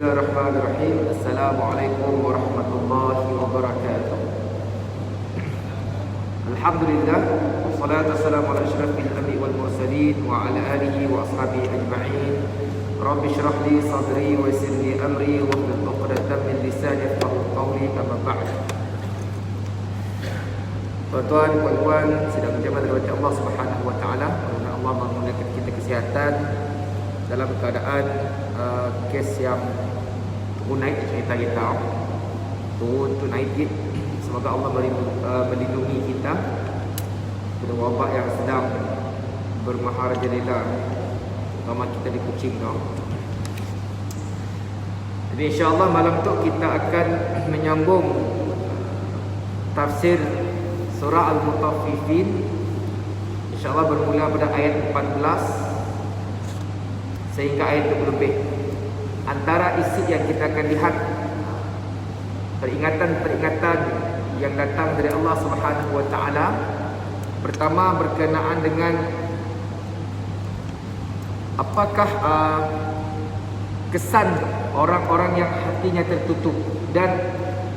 Bismillahirrahmanirrahim. Assalamualaikum warahmatullahi wabarakatuh. Alhamdulillah, wassalatu wassalamu ala asyrafil anbiya'i wal mursalin wa ala alihi wa ashabihi ajma'in. Rabbi shrah li sadri wa yassir li amri wa hlul 'uqdatam min lisani yafqahu qawli. Amma ba'd. Tuan-tuan, puan-puan, sedang berjamaah dari Allah Subhanahu wa taala. Allah memudahkan kita kesihatan dalam keadaan kes yang naik cerita kita turun tu naik sikit. Semoga Allah melindungi kita dari wabak yang sedang bermaharajalela terutama kita di Kuching tu. Jadi insya-Allah malam tu kita akan menyambung tafsir surah Al-Mutaffifin. Insya-Allah bermula pada ayat 14 sehingga ayat 20 lebih. Antara isi yang kita akan lihat peringatan-peringatan yang datang dari Allah Subhanahu wa taala. Pertama berkenaan dengan apakah kesan orang-orang yang hatinya tertutup, dan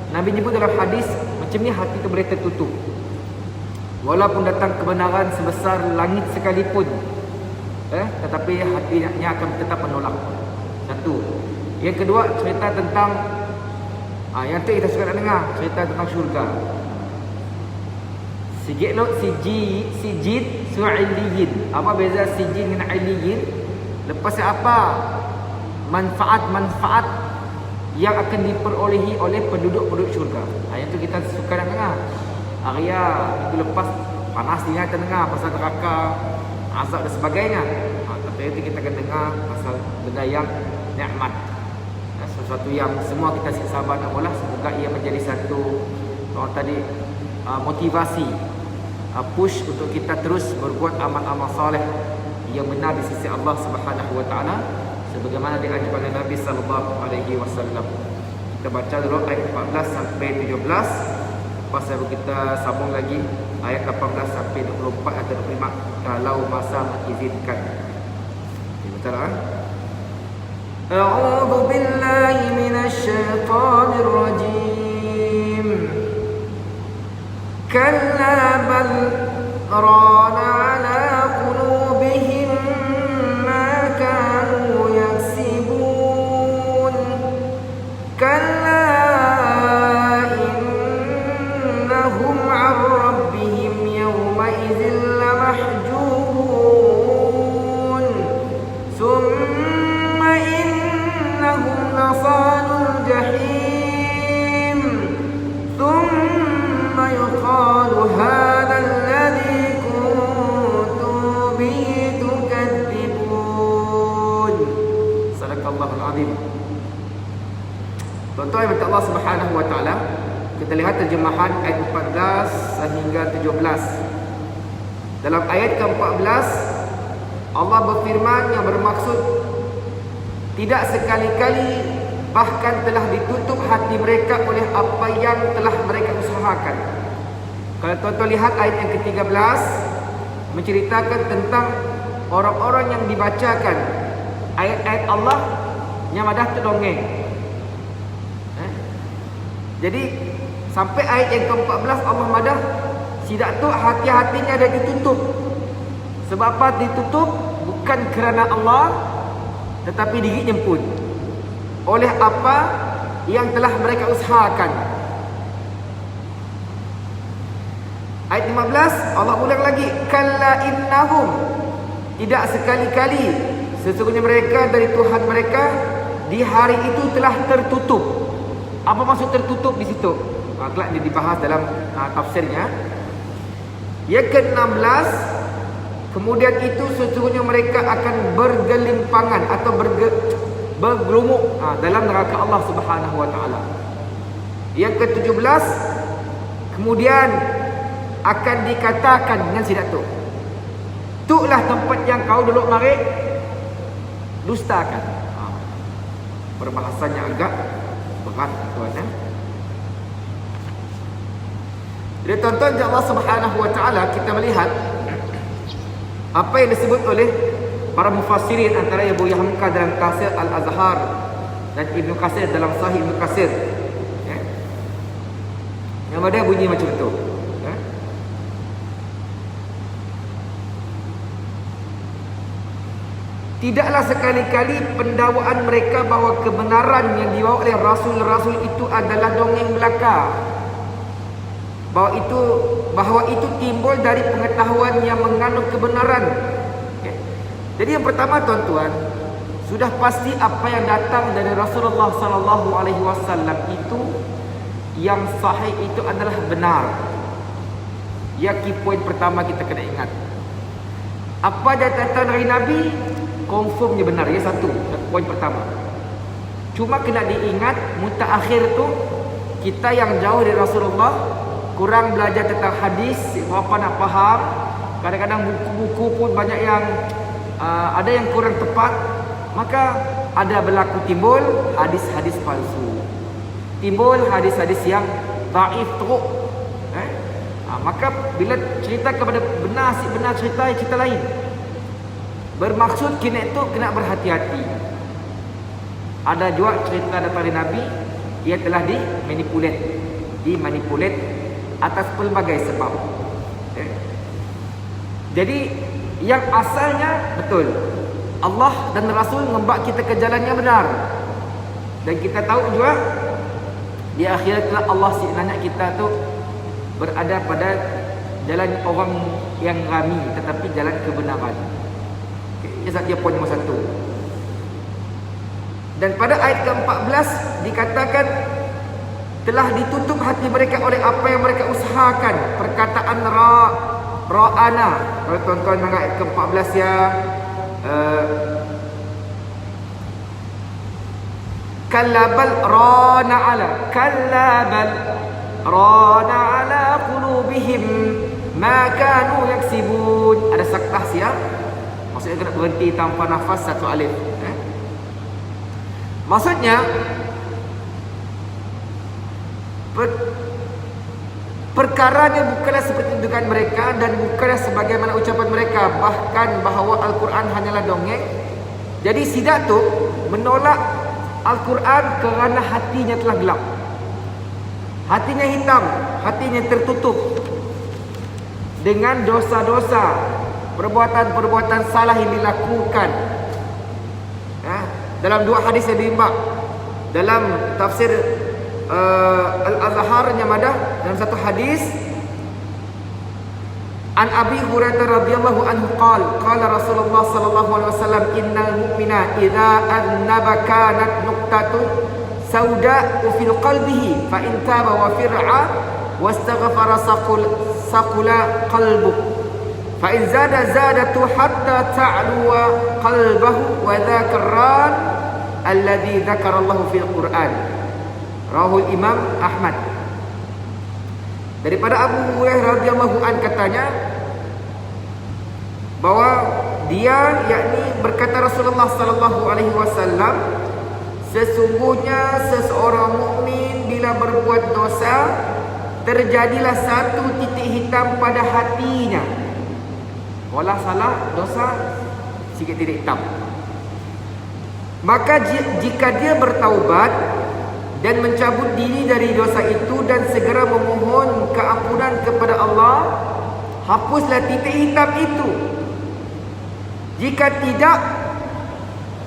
Nabi nyebut dalam hadis macam ni hati itu boleh tertutup walaupun datang kebenaran sebesar langit sekalipun, tetapi hatinya akan tetap menolak. Satu. Yang kedua, cerita tentang yang tu kita suka nak dengar, cerita tentang syurga. Sijid su'iliyin. Apa beza sijid dengan iliyin? Lepas apa manfaat-manfaat yang akan diperolehi oleh penduduk-penduduk syurga. Yang tu kita suka nak dengar. Arya minggu lepas panas dia kita dengar pasal neraka, azab dan sebagainya. Tapi itu kita akan dengar pasal benda yang nikmat, sesuatu yang semua kita sabar nak olah. Semoga ia menjadi satu motivasi, push untuk kita terus berbuat amal-amal soleh yang benar di sisi Allah Subhanahu wa taala sebagaimana diajarkan oleh Nabi sallallahu alaihi wasallam. Kita baca dulu ayat 14 sampai 17. Lepas baru kita sambung lagi ayat 18 sampai 24 atau 25 kalau masa mengizinkan. Betul tak? A'udzu billahi minasy syaithanir rajim. Kalla bal rana ala qulubihim ma kanu yaksibun. Kalla innahum 'an rabbihim yawma idzin lamahjubun. Thumma innahum lasalul jahim. Thumma yuqalu hadha alladhi kuntum bihi tukadzibun. Sadaqallahul azim. Tuan-tuan yang Allah Subhanahu wa taala, kita lihat terjemahan ayat 14 sehingga 17. Dalam ayat ke-14 Allah berfirman yang bermaksud tidak sekali-kali bahkan telah ditutup hati mereka oleh apa yang telah mereka usahakan. Kalau tuan-tuan lihat ayat yang ke-13 menceritakan tentang orang-orang yang dibacakan ayat-ayat Allah yang madah tu dongeng. Jadi sampai ayat yang ke-14 Allah madah sidak tu hati-hatinya ada ditutup. Sebab apa ditutup? Bukan kerana Allah, tetapi diri nyemput oleh apa yang telah mereka usahakan. Ayat 15 Allah ulang lagi, kalla innahum, tidak sekali-kali sesungguhnya mereka dari Tuhan mereka di hari itu telah tertutup. Apa maksud tertutup di situ? Kelak dia dibahas dalam tafsirnya. Yang ke-16, kemudian itu sesungguhnya mereka akan bergelimpangan atau bergelumuk dalam neraka Allah Subhanahu wa taala. Yang ke-17, kemudian akan dikatakan dengan sidat tu, itulah tempat yang kau dulu mari dustakan. Berbahasanya agak berat tuan. Jadi tuan-tuan Allah Subhanahu wa taala, kita melihat apa yang disebut oleh para mufassirin antara Abu Hamka dalam tafsir Al-Azhar dan Ibnu Katsir dalam Sahih Ibnu Katsir, ya. Yang ada bunyi macam tu, ya. Tidaklah sekali-kali pendakwaan mereka bahawa kebenaran yang dibawa oleh rasul-rasul itu adalah dongeng belaka. Bahawa itu timbul dari pengetahuan yang mengandung kebenaran. Okay. Jadi yang pertama tuan-tuan, sudah pasti apa yang datang dari Rasulullah sallallahu alaihi wasallam itu yang sahih itu adalah benar. Ya, key point pertama kita kena ingat. Apa yang datang dari Nabi confirmnya benar, ya, satu poin pertama. Cuma kena diingat mutaakhir tu kita yang jauh dari Rasulullah, kurang belajar tentang hadis, berapa nak faham. Kadang-kadang buku-buku pun banyak yang ada yang kurang tepat, maka ada berlaku timbul hadis-hadis palsu, timbul hadis-hadis yang dhaif teruk. Maka bila cerita kepada benar, si benar cerita lain. Bermaksud kena itu kena berhati-hati. Ada juga cerita daripada Nabi, ia telah dimanipulate atas pelbagai sebab. Jadi yang asalnya betul, Allah dan Rasul membawa kita ke jalan yang benar. Dan kita tahu juga di akhirat Allah nak kita tu berada pada jalan orang yang rami, tetapi jalan kebenaran. Ini saja poin nombor 1. Dan pada ayat ke-14 dikatakan telah ditutup hati mereka oleh apa yang mereka usahakan. Perkataan ra'ana. Kalau tuan-tuan dengar ayat ke-14 ya, kallabal rana ala qulubihim ma kanu yaksibun. Ada saktah siap. Maksudnya kena berhenti tanpa nafas satu alif. Maksudnya perkaranya bukanlah seperti dugaan mereka dan bukanlah sebagaimana ucapan mereka, bahkan bahawa Al-Quran hanyalah dongeng. Jadi Sidak tu menolak Al-Quran kerana hatinya telah gelap, hatinya hitam, hatinya tertutup dengan dosa-dosa, perbuatan-perbuatan salah yang dilakukan. Dalam dua hadis yang diimbak dalam tafsir Al-Azhar Nyamadah, dalam satu hadis an Abi Hurairah radhiyallahu anhu qala Rasulullah sallallahu alaihi wasallam innal mu'mina idza adnaba kanat nuqtatun sauda fil qalbihi fa in taba wa fir'a wastaghfara saqula qalbuhu fa in zadatu hatta ta'luwa qalbahu wa dzakran alladhi dzakara Allah fil Quran. Rahul Imam Ahmad. Daripada Abu Hurairah radhiyallahu an katanya bahwa dia, yakni berkata Rasulullah sallallahu alaihi wasallam, sesungguhnya seseorang mukmin bila berbuat dosa terjadilah satu titik hitam pada hatinya. Walau salah dosa sikit titik hitam. Maka jika dia bertaubat dan mencabut diri dari dosa itu dan segera memohon keampunan kepada Allah, hapuslah titik hitam itu. Jika tidak,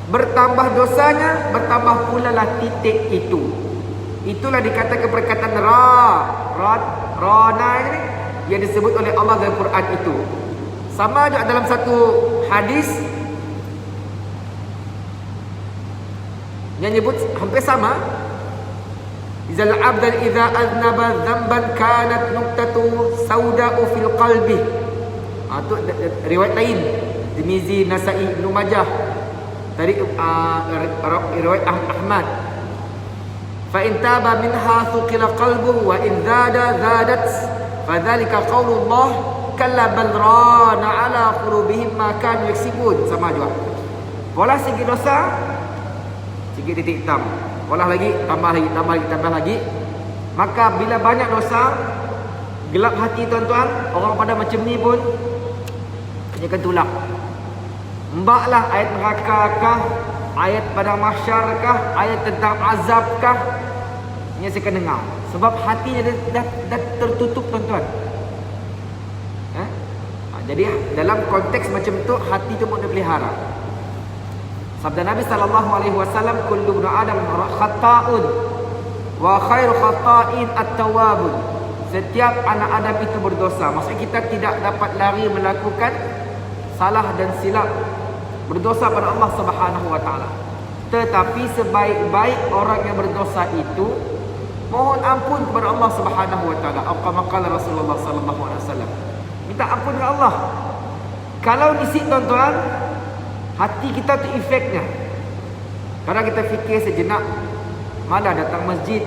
bertambah dosanya, bertambah pula lah titik itu. Itulah dikatakan perkataan rana ini yang disebut oleh Allah dalam Quran itu. Sama juga dalam satu hadis yang nyebut hampir sama, izal abdan idza aznaba dhanban kanat nuqtatu sauda'u fil qalbi. Itu riwayat lain, Tirmizi, Nasa'i, Ibnu Majah, dari riwayat Ahmad. Fa in taba minha thuqila qalbuhu wa in zadat fadzalika qaulullah kalla bal rana ala qulubihim ma kanu yaksibun. Sama juga. Pola segi dosa sikit titik hitam. Olah lagi, tambah lagi. Maka bila banyak dosa, gelap hati tuan-tuan, orang pada macam ni pun dia akan tulak. Mbaklah ayat neraka kah, ayat pada mahsyar kah, ayat tentang azab kah, ini saya akan dengar. Sebab hatinya dah tertutup, tuan-tuan. Jadi dalam konteks macam tu, hati tu mau dipelihara. Sabda Nabi SAW, kullu ibnu Adam khata'un wa khairu khata'in at-tawwabun. Setiap anak Adam itu berdosa. Maksudnya kita tidak dapat lari melakukan salah dan silap, berdosa pada Allah Subhanahu wa taala. Tetapi sebaik-baik orang yang berdosa itu mohon ampun kepada Allah Subhanahu wa taala. Kama qala Rasulullah sallallahu alaihi wasallam. Minta ampun kepada Allah. Kalau di situ, tuan-tuan, hati kita tu efeknya. Kadang kita fikir sejenak, malah datang masjid,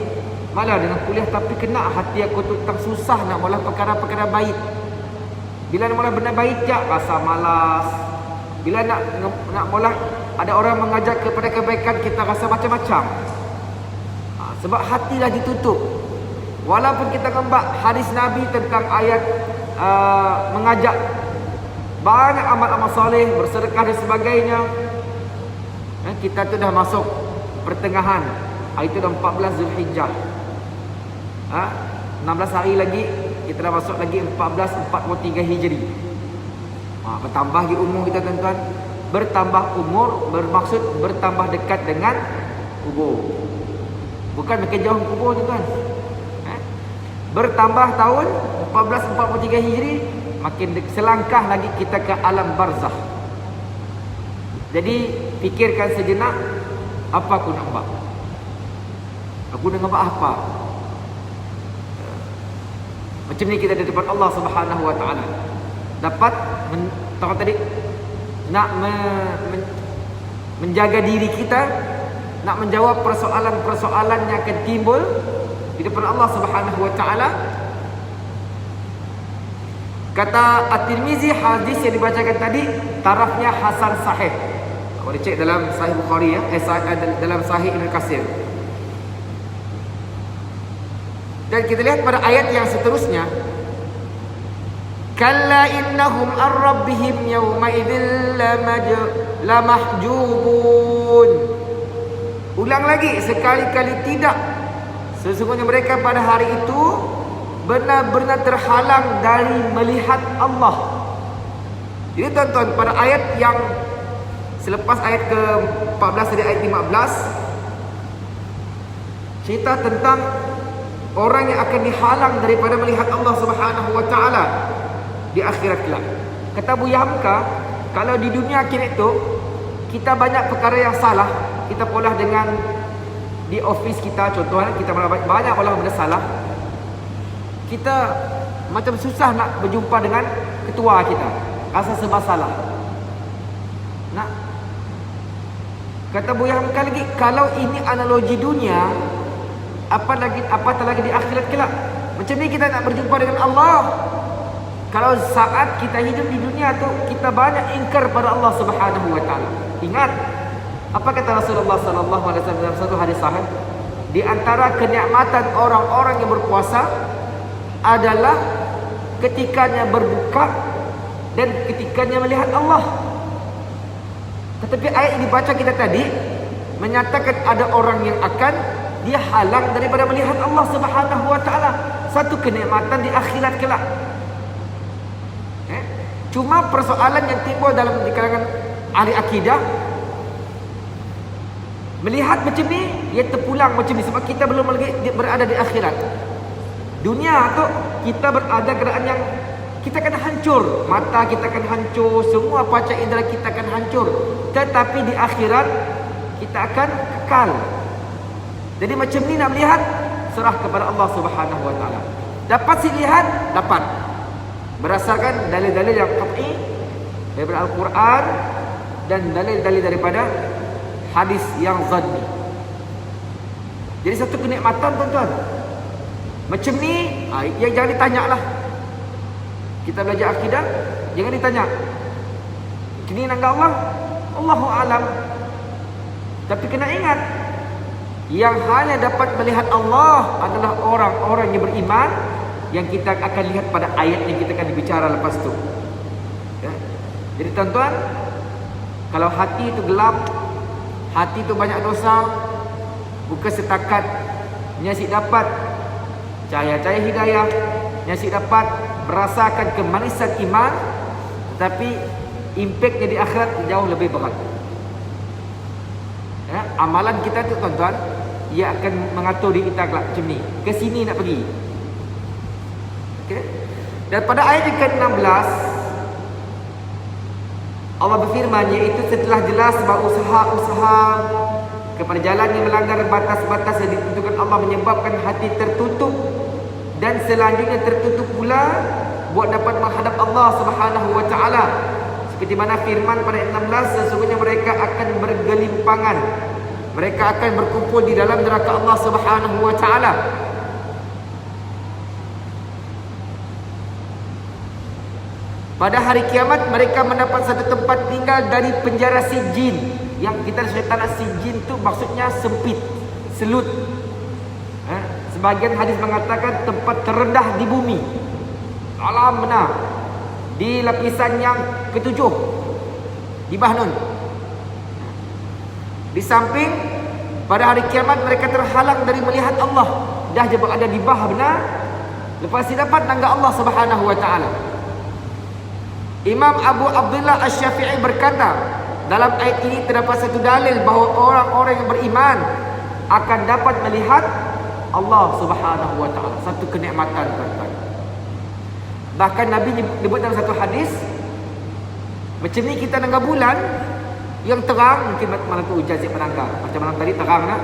malah dengan kuliah, tapi kena hati aku tu tentang susah nak mula perkara-perkara baik. Bila nak mula benda baik tak, rasa malas. Bila nak mula ada orang mengajak kepada kebaikan, kita rasa macam-macam. Sebab hati dah ditutup. Walaupun kita nampak hadis Nabi tentang ayat mengajak banyak amal-amal soleh, bersedekah dan sebagainya, kita tu dah masuk pertengahan. Hari tu dah 14 Zulhijjah, 16 hari lagi kita dah masuk lagi 1443 Hijri. Bertambah di umur kita, tuan-tuan. Bertambah umur bermaksud bertambah dekat dengan kubur, bukan makin jauh kubur, tuan-tuan. Bertambah tahun 1443 Hijri, makin selangkah lagi kita ke alam barzah. Jadi fikirkan sejenak, apa aku nak buat? Aku nak buat apa? Macam ni kita di depan Allah Subhanahu wa taala. Dapat tahu tadi, nak menjaga diri kita, nak menjawab persoalan-persoalan yang akan timbul di depan Allah Subhanahu wa taala. Kata At-Tirmizi, hadis yang dibacakan tadi tarafnya hasan sahih. Boleh cek dalam Sahih Bukhari, dalam Sahih Ibn Katsir. Dan kita lihat pada ayat yang seterusnya, kalla innahum ar-rabbihim yawma idzil lamahjubun. Ulang lagi, sekali-kali tidak. Sesungguhnya mereka pada hari itu benar-benar terhalang dari melihat Allah. Jadi tuan-tuan, pada ayat yang selepas ayat ke-14 dari ayat 15, cerita tentang orang yang akan dihalang daripada melihat Allah Subhanahu wa taala di akhirat kelak. Kata Buya Hamka, kalau di dunia akhirat itu kita banyak perkara yang salah, kita polah dengan di office kita, contohnya kita banyak olah benda salah, kita macam susah nak berjumpa dengan ketua kita, rasa serba salah. Nak kata Buya Hamka lagi, kalau ini analogi dunia, apatah lagi di akhirat kelak. Macam ni kita nak berjumpa dengan Allah. Kalau saat kita hidup di dunia tu kita banyak ingkar pada Allah Subhanahu wa taala. Ingat apa kata Rasulullah sallallahu alaihi wasallam dalam satu hadis sahih, di antara kenikmatan orang-orang yang berpuasa adalah ketikanya berbuka dan ketikanya melihat Allah. Tetapi ayat yang dibaca kita tadi menyatakan ada orang yang akan dia halang daripada melihat Allah Subhanahu wa taala. Satu kenikmatan di akhirat kelak. Cuma persoalan yang timbul dalam di kalangan ahli akidah, melihat macam ni, ia terpulang macam ni sebab kita belum lagi berada di akhirat. Dunia tu kita berada keadaan yang kita akan hancur, mata kita akan hancur, semua panca indera kita akan hancur. Tetapi di akhirat kita akan kekal. Jadi macam ni nak melihat, serah kepada Allah Subhanahu wa taala. Dapat si lihat, dapat. Berdasarkan dalil-dalil yang qat'i daripada Al-Quran dan dalil-dalil daripada hadis yang zanni. Jadi satu kenikmatan, tuan-tuan. Macam ni, yang jangan ditanya lah. Kita belajar akidah, jangan ditanya. Kini nangga Allah, Allahu alam. Tapi kena ingat, yang hanya dapat melihat Allah adalah orang-orang yang beriman, yang kita akan lihat pada ayat yang kita akan bicara lepas tu. Ya. Jadi tuan-tuan, kalau hati itu gelap, hati tu banyak dosa, bukan setakat nyasyid dapat cahaya-cahaya hidayah, nyasyid dapat merasakan kemanisan iman, tetapi impaknya di akhirat jauh lebih berat. Ya, amalan kita tu tuan-tuan, ia akan mengatur diri kita kelak macam ni. Ke sini nak pergi. Okey. Dan pada ayat yang ke-16 Allah berfirman, iaitu setelah jelas bahawa usaha-usaha kepada jalan yang melanggar batas-batas yang ditentukan Allah menyebabkan hati tertutup, dan selanjutnya tertutup pula buat dapat menghadap Allah Subhanahu wa taala. Seperti mana firman pada ayat 16, sesungguhnya mereka akan bergelimpangan, mereka akan berkumpul di dalam neraka Allah Subhanahu wa taala. Pada hari kiamat mereka mendapat satu tempat tinggal dari penjara sijin. Yang kita syaitan sijin tu maksudnya sempit, selut. Sebagian hadis mengatakan tempat terendah di bumi. Alam benar. Di lapisan yang ketujuh, di Bahnun. Di samping pada hari kiamat mereka terhalang dari melihat Allah. Dah je berada di bah benar, lepas ni dapat nangga Allah Subhanahu wa taala. Imam Abu Abdullah Asy-Syafi'i berkata, dalam ayat ini terdapat satu dalil bahawa orang-orang yang beriman akan dapat melihat Allah Subhanahu wa taala. Satu kenikmatan, tuan-tuan. Bahkan Nabi nyebut dalam satu hadis, macam ni kita nangga bulan yang terang, mungkin malam tu hujan sikit menangga, macam malam tadi terang lah.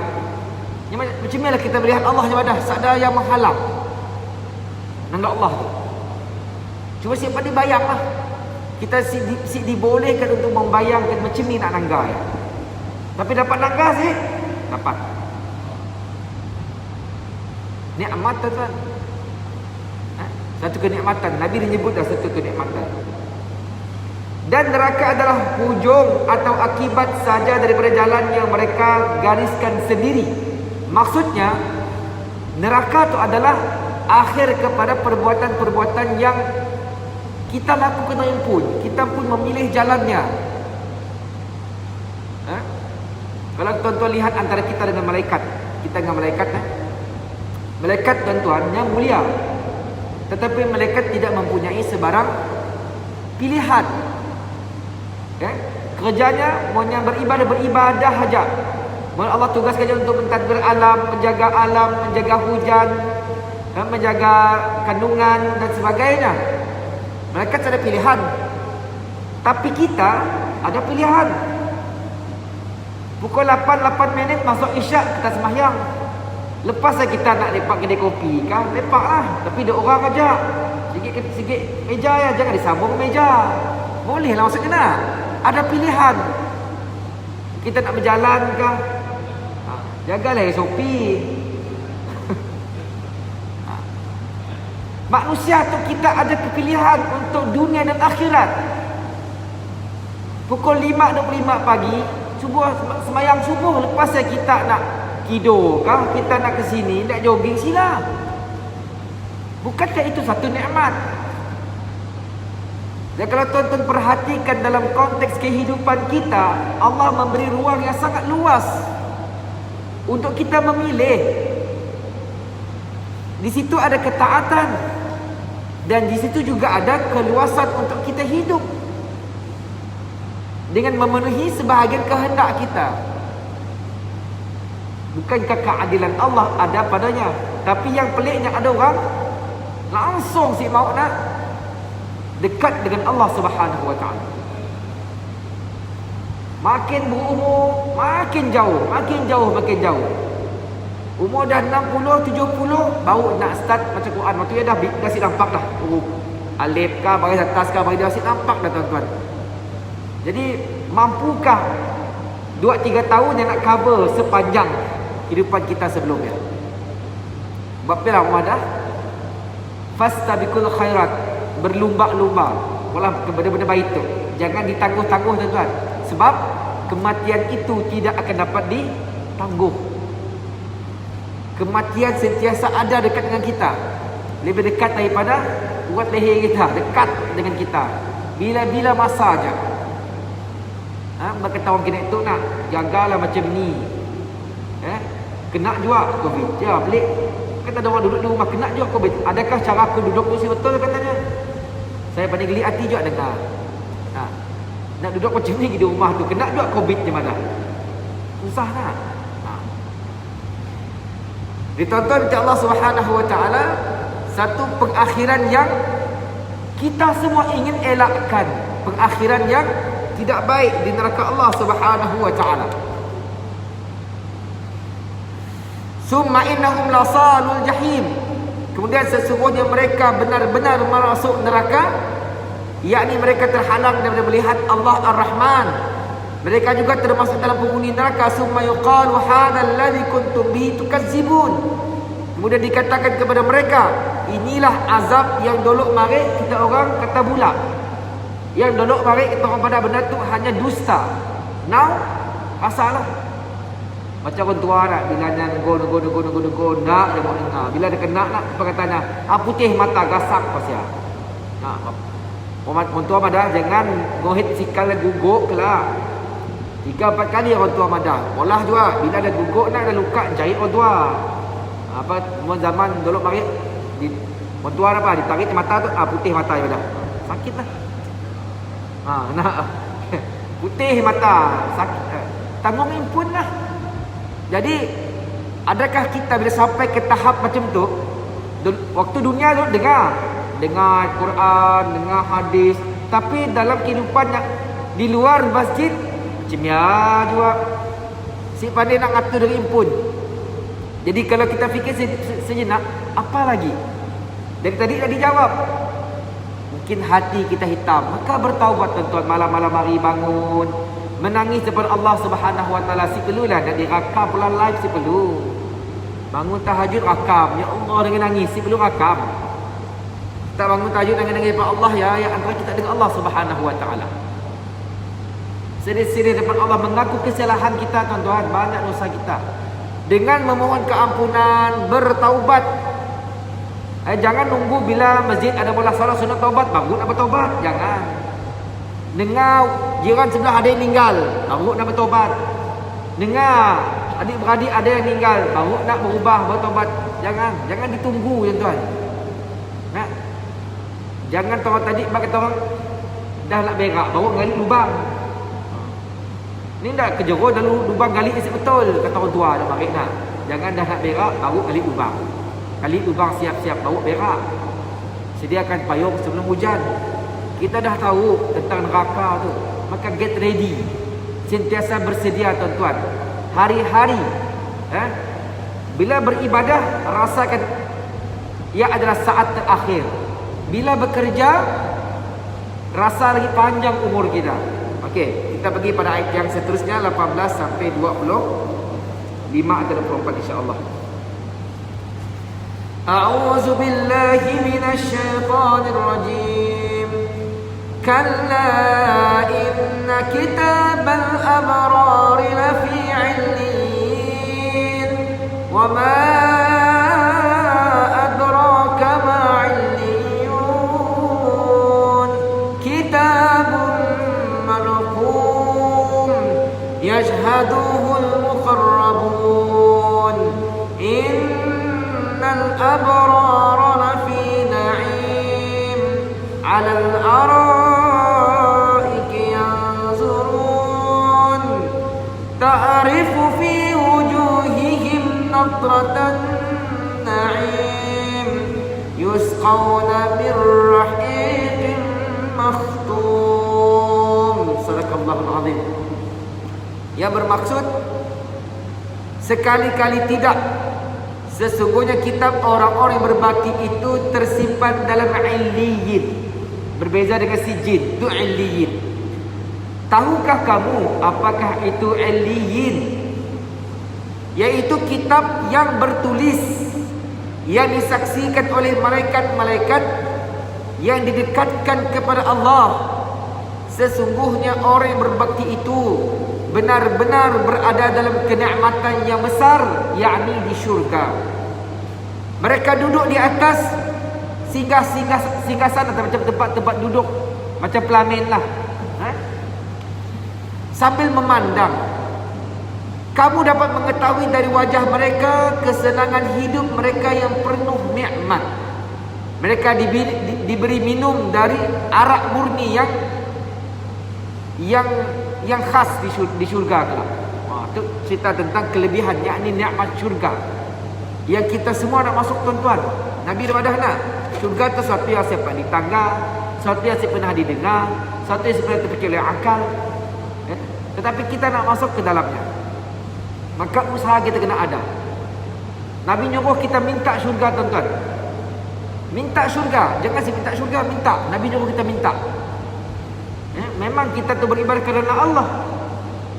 Macam ni lah kita melihat Allah ibadah, sadar yang menghalang nangga Allah tu. Cuba siapa dia bayang lah. Kita si dibolehkan untuk membayangkan macam ni nak nangga ya. Tapi dapat nangga sih, dapat. Nikmat, tuan-tuan. Satu kenikmatan. Nabi menyebut dah satu kenikmatan. Dan neraka adalah hujung atau akibat saja daripada jalan yang mereka gariskan sendiri. Maksudnya, neraka itu adalah akhir kepada perbuatan-perbuatan yang kita lakukan yang pun. Kita pun memilih jalannya. Kalau tuan-tuan lihat antara kita dengan malaikat, kita dengan malaikat, malaikat tuan-tuan yang mulia, tetapi malaikat tidak mempunyai sebarang pilihan. Kerjanya maunya beribadah saja. Allah tugaskan dia untuk mentadbir alam, menjaga hujan, menjaga kandungan dan sebagainya. Malaikat ada pilihan. Tapi kita ada pilihan. Pukul 8 minit masuk isyak kita sembahyang. Lepas kita nak lepak kedai kopi kah? Lepaklah. Tapi ada orang aja. Sikit meja ya, jangan disambung meja. Bolehlah maksudnya nak. Ada pilihan. Kita nak berjalan kah? Jagalah SOP. Manusia tu kita ada kepilihan untuk dunia dan akhirat. Pukul 5.25 pagi, subuh, semayang subuh. Lepas kita nak tidur kah, kita nak ke sini, nak jogging, sila. Bukankah itu satu nikmat? Dan kalau tuan-tuan perhatikan dalam konteks kehidupan kita, Allah memberi ruang yang sangat luas untuk kita memilih. Di situ ada ketaatan, dan di situ juga ada keluasan untuk kita hidup dengan memenuhi sebahagian kehendak kita. Bukankah keadilan Allah ada padanya? Tapi yang peliknya ada orang langsung si mau nak dekat dengan Allah Subhanahu wa taala. Makin berumur makin jauh. Umur dah 60, 70 baru nak start baca Quran. Waktu dia dah si nampak dah huruf alif kah, baris atas kah, baris dia si nampak dah, tuan-tuan. Jadi mampukah 2-3 tahun yang nak cover sepanjang kehidupan kita sebelumnya? Sebab bila Allah dah fastabiqul khairat, berlumba-lumba dalam benda-benda baik itu. Jangan ditangguh-tangguh, tuan-tuan. Sebab kematian itu tidak akan dapat ditangguh. Kematian sentiasa ada dekat dengan kita. Lebih dekat daripada urat leher kita, dekat dengan kita. Bila-bila masa aja. Berkata orang kena itu nak jagalah macam ni. Kena juga COVID. Ya, pelik. Kata ada orang duduk di rumah kena juga COVID. Adakah cara aku duduk mesti betul katanya? Saya paling geli hati juga dengar. Nak duduk macam ni di rumah tu kena juga COVID macam mana? Susah nak. Ditonton oleh Allah Subhanahu Wa Taala satu pengakhiran yang kita semua ingin elakkan, pengakhiran yang tidak baik di neraka Allah Subhanahu Wa Taala. Summa innahum lasalul jahim. Kemudian sesungguhnya mereka benar-benar masuk neraka, yakni mereka terhalang daripada melihat Allah Ar-Rahman. Mereka juga termasuk dalam penghuni neraka. Summa yuqalu hadzal ladzi kuntum bihi tukazzibun. Kemudian dikatakan kepada mereka, inilah azab yang dolok marik kita orang kata bulat. Yang dolok marik kita orang pada benda tu hanya dusta. Now rasalah. Macam orang tua nak bila nak go nak dia mau dengar. Bila dia kena nak apa katanya? Putih mata gasak pasal. Orang tua madah jangan gohit sikal guguk kelah. 3-4 kali orang tua madah. Olah juga bila ada guguk nak ada luka jahit orang tua. Zaman dulu mari orang tua apa ditarik mata tu putih mata dia dah. Sakitlah. Nak putih mata sakit. Tanggung impun lah. Jadi adakah kita bila sampai ke tahap macam tu, waktu dunia tu dengar Quran, dengar hadis, tapi dalam kehidupan di luar masjid macam ya juga si pandai nak ngatur dari impun. Jadi kalau kita fikir sejenak, apa lagi? Dari tadi dah dijawab. Mungkin hati kita hitam, maka bertaubat tuan-tuan, malam-malam hari bangun menangis kepada Allah Subhanahu Wa Taala. Si perlulah nak dirakam pula live, si perlu. Bangun tahajud rakam, ya Allah dengan nangis, si perlu rakam. Kita bangun tahajud dengan nangis kepada Allah ya antara kita dengan Allah Subhanahu Wa Taala. Sedih-sedih depan Allah mengaku kesalahan kita tuan-tuan, banyak dosa kita. Dengan memohon keampunan, bertaubat. Jangan nunggu bila masjid ada bola salat sunat taubat baru nak bertaubat, jangan. Dengar jiran sebelah ada yang meninggal, baru nak bertaubat. Dengar adik-beradik ada yang meninggal, baru nak berubah bertaubat. Jangan ditunggu tuan-tuan. Jangan tahu tadi bagi orang dah nak berak baru gali lubang. Ni dah kejerut dah lubang gali isi betul kata orang tua dah mari nak. Jangan dah nak berak baru gali lubang. Gali lubang siap-siap baru berak. Sediakan payung sebelum hujan. Kita dah tahu tentang neraka tu, maka get ready. Sentiasa bersedia tuan-tuan. Hari-hari bila beribadah rasakan ia adalah saat terakhir. Bila bekerja rasa lagi panjang umur kita. Okey, kita pergi pada ayat yang seterusnya 18 sampai 25 atau 24 insya-Allah. A'udzu billahi minasy syaithanir rajim. Kalla inna kitabal abrar lafi 'illin wa ma adraka ma 'illiyun kitabun marqum yashhaduhu al-muqarrabun innal abrara lafi na'im 'ala al-ara'iki yanzurun ta'rifu fi wujuhihim nadratan na'im yusqawna min rahiqin makhtum. Sadaqallahul azim. Yang bermaksud sekali-kali tidak, sesungguhnya kitab orang-orang yang berbakti itu tersimpan dalam illiyin. Berbeza dengan sijin, itu illiyin. Tahukah kamu apakah itu illiyin? Yaitu kitab yang bertulis, yang disaksikan oleh malaikat-malaikat yang didekatkan kepada Allah. Sesungguhnya orang yang berbakti itu benar-benar berada dalam kenikmatan yang besar, yakni di syurga. Mereka duduk di atas singgasan atau macam tempat-tempat duduk macam pelamin lah. sambil memandang. Kamu dapat mengetahui dari wajah mereka kesenangan hidup mereka yang penuh nikmat. Mereka diberi minum dari arak murni yang khas di syurga kelak. Itu cerita tentang kelebihan, yakni nikmat syurga yang kita semua nak masuk, tuan-tuan. Nabi dah nak. Syurga itu sesuatu yang saya pernah ditangga, sesuatu yang saya pernah didengar, sesuatu yang saya pernah terfikir oleh akal. Tetapi kita nak masuk ke dalamnya, maka usaha kita kena ada. Nabi nyuruh kita minta syurga, tuan-tuan. Minta syurga, jangan si minta syurga, minta. Nabi nyuruh kita minta. Memang kita tu beribadah kerana Allah,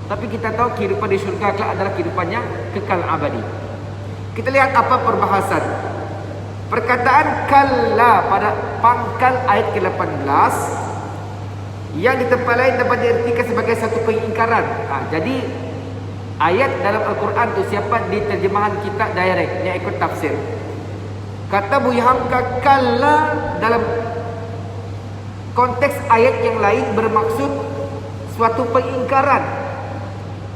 tapi kita tahu kehidupan di syurga kelak adalah kehidupan yang kekal abadi. Kita lihat apa perbahasan. Perkataan kalla pada pangkal ayat ke-18 yang di tempat lain dapat diartikan sebagai satu pengingkaran. Jadi ayat dalam Al-Quran tu siapa di terjemahan kita direct yang ikut tafsir. Kata Buya Hamka kalla dalam konteks ayat yang lain bermaksud suatu pengingkaran,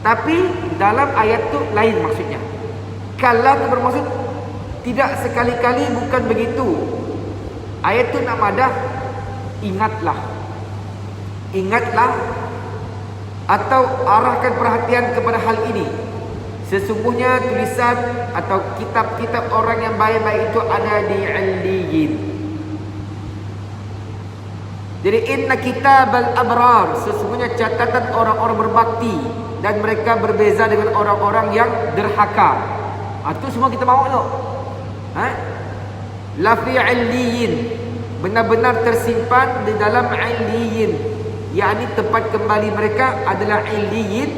tapi dalam ayat tu lain maksudnya. Kalla tu bermaksud tidak sekali-kali, bukan begitu. Ayat tu nak madah ingatlah. Ingatlah atau arahkan perhatian kepada hal ini. Sesungguhnya tulisan atau kitab-kitab orang yang baik-baik itu ada di Illiyin. Jadi inna kitabal abrar, sesungguhnya catatan orang-orang berbakti, dan mereka berbeza dengan orang-orang yang derhaka. Itu semua kita mahu tu. La fi Illiyin, benar-benar tersimpan di dalam Illiyin, yakni tempat kembali mereka adalah Illiyin,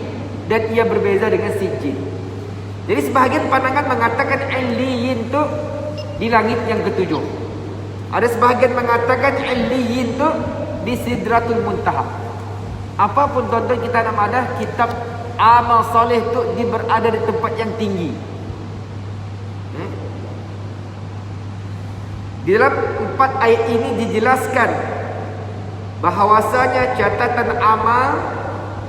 dan ia berbeza dengan Sijjin. Jadi sebahagian pandangan mengatakan Illiyin tu di langit yang ketujuh. Ada sebahagian mengatakan Illiyin tu di Sidratul Muntaha. Apapun tuan-tuan kita nak ada, kitab amal soleh tu berada di tempat yang tinggi. Di dalam 4 ayat ini dijelaskan bahawasanya catatan amal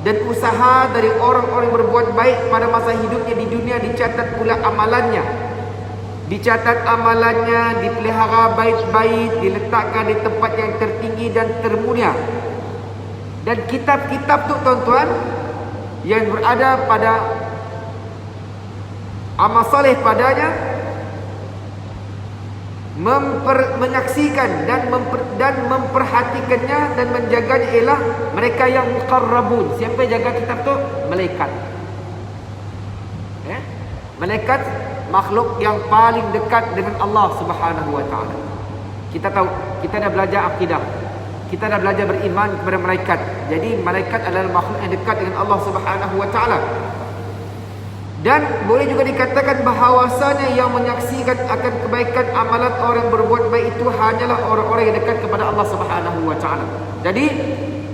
dan usaha dari orang-orang yang berbuat baik pada masa hidupnya di dunia dicatat pula amalannya. Dicatat amalannya, dipelihara baik-baik, diletakkan di tempat yang tertinggi dan termulia. Dan kitab-kitab tu tuan-tuan yang berada pada amal soleh padanya menyaksikan dan memperhatikannya dan menjaganya ialah mereka yang muqarrabun. Siapa yang jaga kitab tu? Malaikat. Malaikat makhluk yang paling dekat dengan Allah Subhanahu wa taala. Kita tahu, kita dah belajar akidah, kita dah belajar beriman kepada malaikat. Jadi malaikat adalah makhluk yang dekat dengan Allah Subhanahu wa taala. Dan boleh juga dikatakan bahawasanya yang menyaksikan akan kebaikan amalan orang berbuat baik itu hanyalah orang-orang yang dekat kepada Allah Subhanahu wa taala. Jadi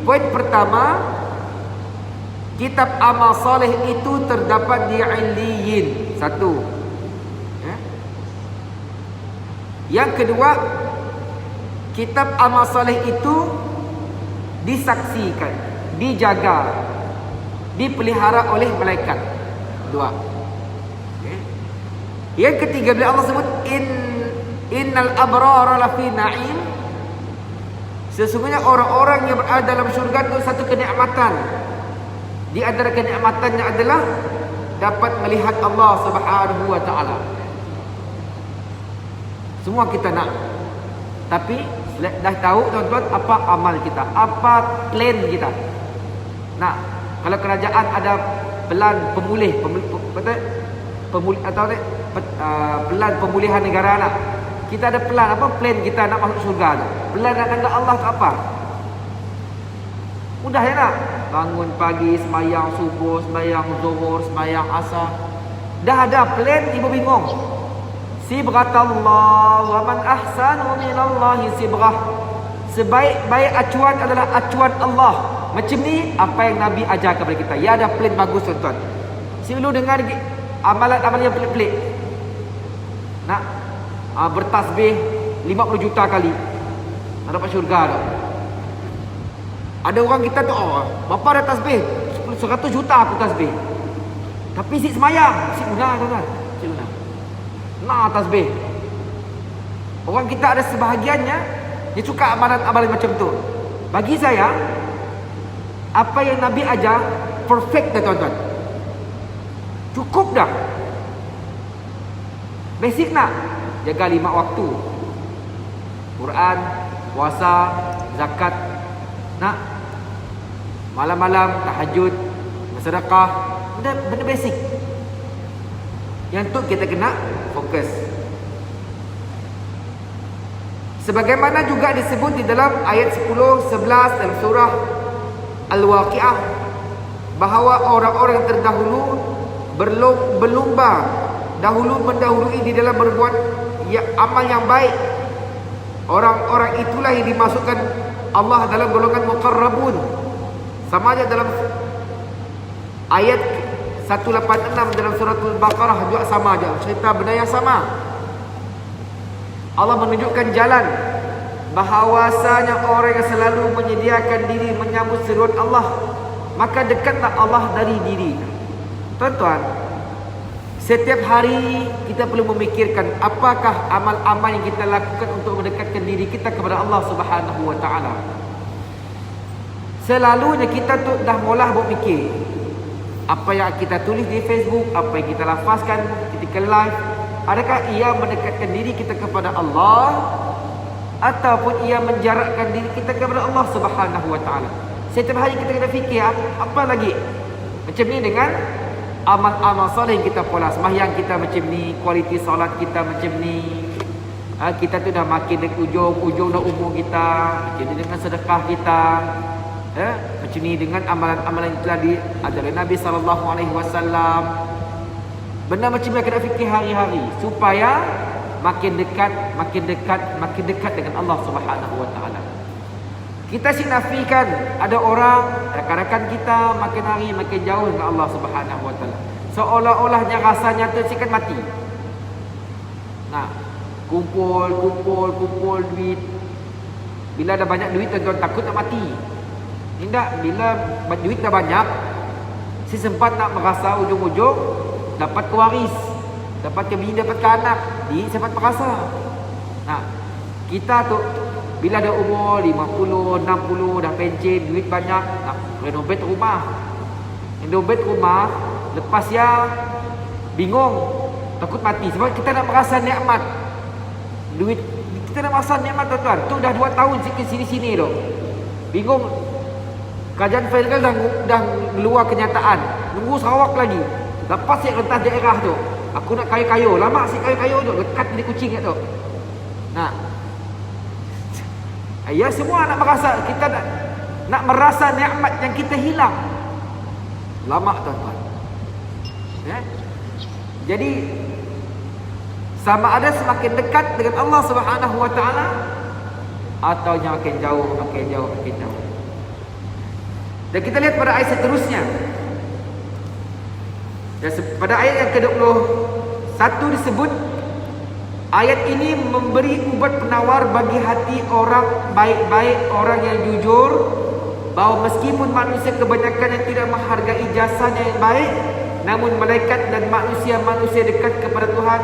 poin pertama, kitab amal soleh itu terdapat di Illiyin. Satu. Yang kedua, kitab amal soleh itu disaksikan, dijaga, dipelihara oleh malaikat. Dua. Yang ketiga, bila Allah sebut innal abrara lafi na'im, sesungguhnya orang-orang yang berada dalam syurga itu satu kenikmatan. Di antara kenikmatannya adalah dapat melihat Allah Subhanahu wa taala. Semua kita nak, tapi dah tahu tuan-tuan apa amal kita, apa plan kita. Nah, kalau kerajaan ada pelan pelan pemulihan negara nak, kita ada pelan apa, plan kita nak masuk syurga tu, pelan nak anggap Allah tu apa, mudah ya nak, bangun pagi, sembahyang subuh, sembahyang zuhur, sembahyang asar, dah ada plan. Ibu bingung, sibghatallah wa man ahsanu minallahi sibghah, sebaik-baik acuan adalah acuan Allah. Macam ni apa yang Nabi ajar kepada kita. Ya, ada plan bagus tuan-tuan. Selalu dengar amalan-amalan yang pelik-pelik. Nak bertasbih 50 juta kali, nak dapat syurga tu. Ada orang kita tu, bapa dah tasbih 100 juta aku tasbih. Tapi si semayang, si guna tuan-tuan. Si guna. Nah tasbih. Orang kita ada sebahagiannya dia suka amalan-amalan macam tu. Bagi saya, apa yang Nabi ajar perfect dah tuan-tuan. Cukup dah. Basic nak jaga 5 waktu. Quran, puasa, zakat. Nak malam-malam tahajud, bersedekah. Benda basic. Yang tu kita kena fokus. Sebagaimana juga disebut di dalam ayat 10, 11 dalam surah Al-Waqi'ah, bahawa orang-orang terdahulu berlumba dahulu mendahului di dalam berbuat amal yang baik. Orang-orang itulah yang dimasukkan Allah dalam golongan muqarrabun. Sama aja dalam ayat 186 dalam suratul Baqarah juga sama aja, cerita benda yang sama. Allah menunjukkan jalan bahawasanya orang yang selalu menyediakan diri menyambut seruan Allah, maka dekatlah Allah dari diri. Tuan-tuan, setiap hari kita perlu memikirkan apakah amal-amal yang kita lakukan untuk mendekatkan diri kita kepada Allah Subhanahu wa taala. Selalunya kita tu dah mula berfikir apa yang kita tulis di Facebook, apa yang kita lafazkan ketika live, adakah ia mendekatkan diri kita kepada Allah ataupun ia menjarakkan diri kita kepada Allah Subhanahu wa taala. Setiap hari kita kena fikir apa lagi. Macam ni dengan amal-amal soleh yang kita pola, sembahyang kita macam ni, kualiti solat kita macam ni. Kita tu dah makin dekat ujung dah umur kita. Macam ni dengan sedekah kita. Macam ni dengan amalan-amalan yang telah diajar oleh Nabi SAW. Benda macam ni kena fikir hari-hari supaya makin dekat dengan Allah Subhanahu wa taala. Kita nafikan ada orang rakan-rakan kita makin hari makin jauh dengan Allah Subhanahu wa taala. Seolah-olahnya rasanya tu sikan mati. Nah, kumpul duit. Bila ada banyak duit tuan-tuan takut nak mati. Tidak, bila duit dah banyak, si sempat nak merasa ujung-ujung dapat kewaris, dapat ke bini, dapat ke anak, dia sempat merasa. Nah, kita tu bila ada umur 50, 60 dah pencen, duit banyak, nak renovate rumah. Renovate rumah, lepas ya bingung, takut mati sebab kita nak merasa nikmat. Duit kita nak merasa nikmat tuan-tuan. Tu dah 2 tahun sikit sini-sini tu. Bingung. Kajian federal dah keluar kenyataan. Nunggu Sarawak lagi. Lepas saya rentas daerah tu. Aku nak kayu-kayu. Lama si kayu-kayu tu. Lekat di kucing tu. Nah. Ya semua nak merasa. Kita nak merasa nikmat yang kita hilang. Lama tuan-tuan. Jadi sama ada semakin dekat dengan Allah Subhanahu wa taala atau yang makin jauh. Dan kita lihat pada ayat seterusnya. Dan pada ayat yang ke-21 disebut, ayat ini memberi ubat penawar bagi hati orang baik-baik, orang yang jujur, bahawa meskipun manusia kebanyakan yang tidak menghargai jasanya yang baik, namun malaikat dan manusia dekat kepada Tuhan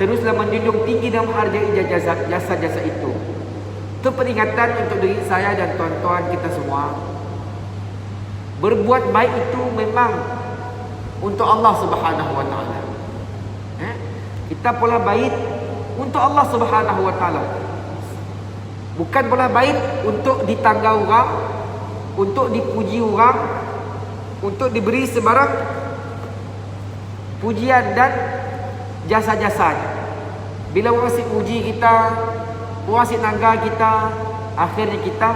teruslah menjunjung tinggi dan menghargai jasa-jasa itu. Itu peringatan untuk diri saya dan tuan-tuan kita semua. Berbuat baik itu memang untuk Allah Subhanahu wa taala. Kita pola baik untuk Allah Subhanahu wa taala. Bukan pola baik untuk ditangga orang, untuk dipuji orang, untuk diberi sebarang pujian dan jasa-jasa. Bila orang asyik puji kita, orang asyik nangga kita, akhirnya kita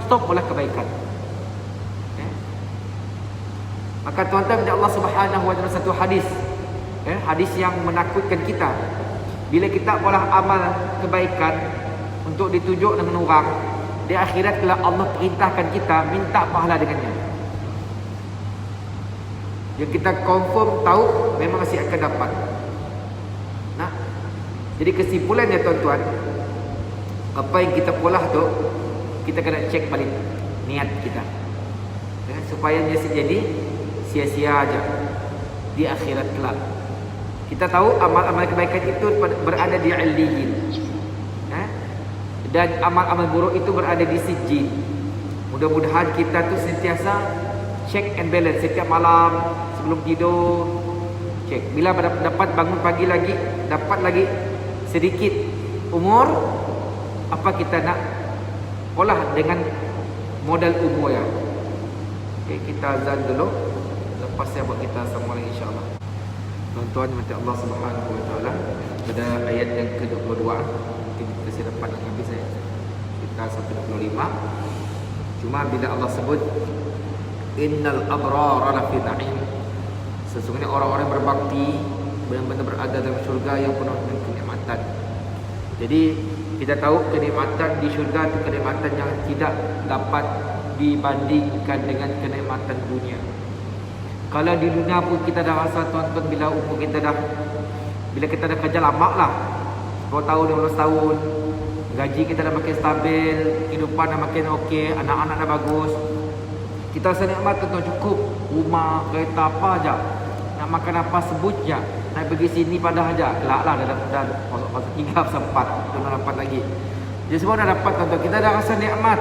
stop pula kebaikan. Maka tuan-tuan dari Allah Subhanahu wa taala satu hadis, hadis yang menakutkan kita. Bila kita pola amal kebaikan untuk ditunjuk dengan orang, di akhirat kalau Allah perintahkan kita minta pahala dengannya, yang kita confirm tahu memang masih akan dapat. Nah, jadi kesimpulannya tuan-tuan, apa yang kita pola tu kita kena cek balik niat kita, supaya dia jadi sia-sia aja di akhirat kelak. Kita tahu amal-amal kebaikan itu berada di illiyin, dan amal-amal buruk itu berada di sijjin. Mudah-mudahan kita tu sentiasa check and balance setiap malam sebelum tidur. Check. Bila dapat bangun pagi lagi, dapat lagi sedikit umur, apa kita nak olah dengan modal umur ya. Okay, kita azan dulu. Lepas saya buat kita sambung lagi insya-Allah. Tuan-tuan mati Allah Subhanahu wa taala pada ayat yang ke-22. Kita sudah dapat habis saya. Kita sampai 25. Cuma bila Allah sebut innal abrara lafi na'im, sesungguhnya orang-orang berbakti benar-benar berada dalam syurga yang penuh dengan kenikmatan. Jadi kita tahu kenikmatan di syurga itu kenikmatan yang tidak dapat dibandingkan dengan kenikmatan dunia. Kalau di dunia pun kita dah rasa tuan-tuan, bila umur kita dah, bila kita dah kerja lama lah 10 tahun, 15 tahun, gaji kita dah makin stabil, kehidupan dah makin okey, anak-anak dah bagus, kita rasa nikmat tuan-tuan, cukup rumah, kereta apa aja, nak makan apa sebut je, nak pergi sini padah aja, kelak lah dah masa 3 masa 4 tu dah dapat lagi. Jadi semua dah dapat tuan-tuan, kita dah rasa nikmat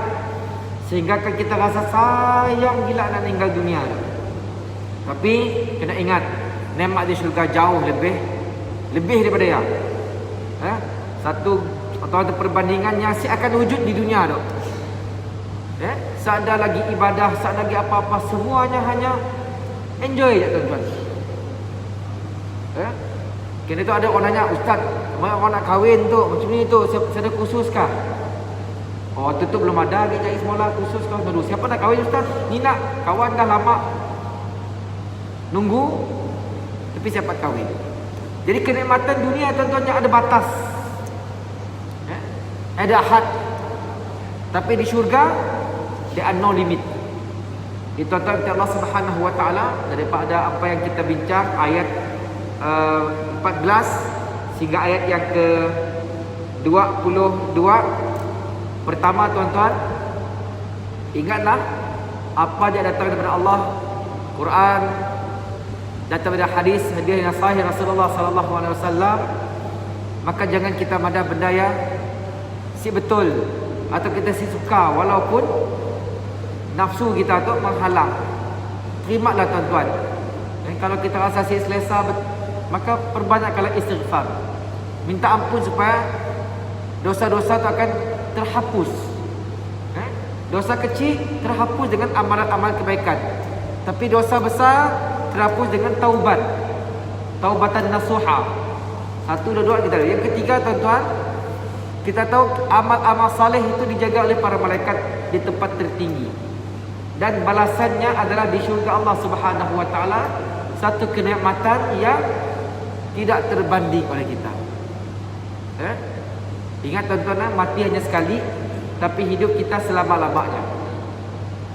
sehingga kita rasa sayang gila nak tinggal dunia tu. Tapi kena ingat, nikmat di syurga jauh lebih daripada yang satu atau perbandingan yang akan wujud di dunia tu. Tak ada lagi ibadah, tak ada lagi apa-apa, semuanya hanya enjoy je tuan-tuan. Kena tu ada orang nanya, ustaz, orang nak kahwin tu macam ni tu, ada khusus kah? Oh, tu belum ada lagi cari semula khusus kau dulu. Siapa nak kahwin ustaz? Ni nak kawan dah lama nunggu, tapi siapa kahwin. Jadi kenikmatan dunia tuan-tuan yang ada batas, ada had. Tapi di syurga there are no limit. Di tuan-tuan Allah Subhanahu wa taala, daripada apa yang kita bincang ayat 14 sehingga ayat yang ke 22. Pertama tuan-tuan, ingatlah apa yang datang daripada Allah, Quran, datang daripada hadis yang sahih Rasulullah sallallahu alaihi wasallam, maka jangan kita madah benda yang si betul atau kita si suka, walaupun nafsu kita tu menghalang. Terimalah tuan-tuan. Dan kalau kita rasa si selesa, maka perbanyakkanlah istighfar. Minta ampun supaya dosa-dosa tu akan terhapus. Dosa kecil terhapus dengan amalan-amalan kebaikan, tapi dosa besar terhapus dengan taubat, taubatan nasuha. Satu, dua kita. Yang ketiga tuan-tuan, kita tahu amal-amal saleh itu dijaga oleh para malaikat di tempat tertinggi, dan balasannya adalah di syurga Allah Subhanahu wa taala, satu kenikmatan yang tidak terbanding oleh kita. Ingat tuan-tuan, mati hanya sekali, tapi hidup kita selama-lamanya.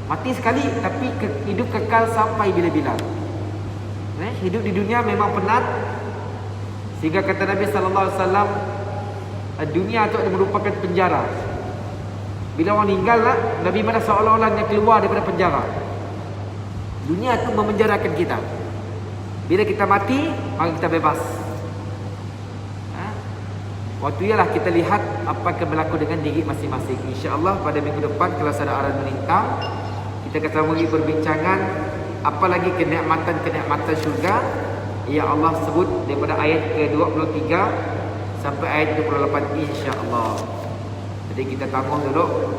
Mati sekali, tapi hidup kekal sampai bila-bila. Hidup di dunia memang penat, sehingga kata Nabi sallallahu alaihi wasallam, dunia itu merupakan penjara. Bila orang meninggal lah, Nabi mana seolah-olahnya keluar daripada penjara. Dunia itu memenjarakan kita. Bila kita mati, maka kita bebas. Waktu ialah kita lihat apa yang berlaku dengan diri masing-masing. InsyaAllah pada minggu depan, kalau ada arahan menintang, kita akan sambung perbincangan apa lagi kenikmatan syurga yang Allah sebut daripada ayat ke-23 sampai ayat 28 insya-Allah. Jadi kita tanggung dulu,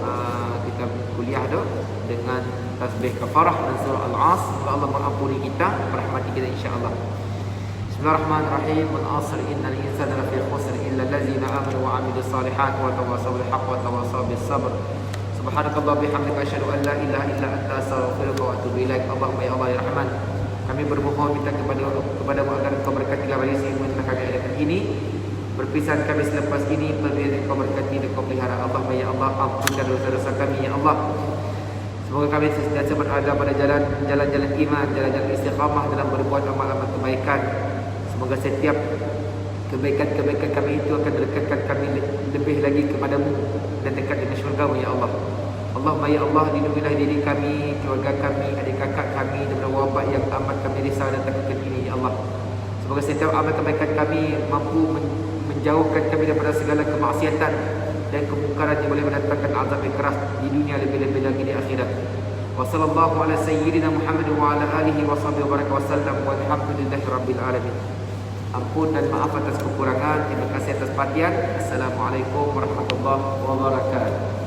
kita kuliah dulu dengan tasbih kafarah dan surah Al-As. Allah mengampuni kita, merahmati kita insya-Allah. Bismillahirrahmanirrahim. Wal 'asr innal insana lafi khusr illa allazina amanu wa 'amilus solihat wa tawassaw bil haqq wa tawassaw bis sabr. Subhanakallah bihamdika asyhadu an la ilaha illa anta astaghfiruka wa atubu ilaik. Allahumma ya Allah ya Rahman, kami bermohon minta kepada-Mu agar Engkau berkatilah majelis ilmu yang kami adakan ini. Perpisahan kami selepas ini, perbiarkan Engkau berkati dan Engkau pelihara. Allahumma ya Allah, ampunkan dosa-dosa kami ya Allah. Semoga kami sentiasa berada pada jalan-jalan iman, jalan-jalan istiqamah dalam berbuat amal-amal kebaikan. Semoga setiap kebaikan-kebaikan kami itu akan dekatkan kami lebih lagi kepada-Mu dan dekat dengan syurga-Mu ya Allah. Allahumma ya Allah, lindungilah diri kami, keluarga kami, adik kakak kami daripada wabak wabak yang amat kami risau dan takutkan ini, ya Allah. Semoga setiap amal kebaikan kami mampu menjauhkan kami daripada segala kemaksiatan dan kemungkaran yang boleh mendatangkan azab yang keras di dunia, lebih-lebih lagi di akhirat. Wa sallallahu ala sayyidina Muhammad wa ala alihi wa sahbihi wa baraka wa sallam walhamdulillahi rabbil alamin. Ampun dan maaf atas kekurangan. Terima kasih atas perhatian. Assalamualaikum warahmatullahi wabarakatuh.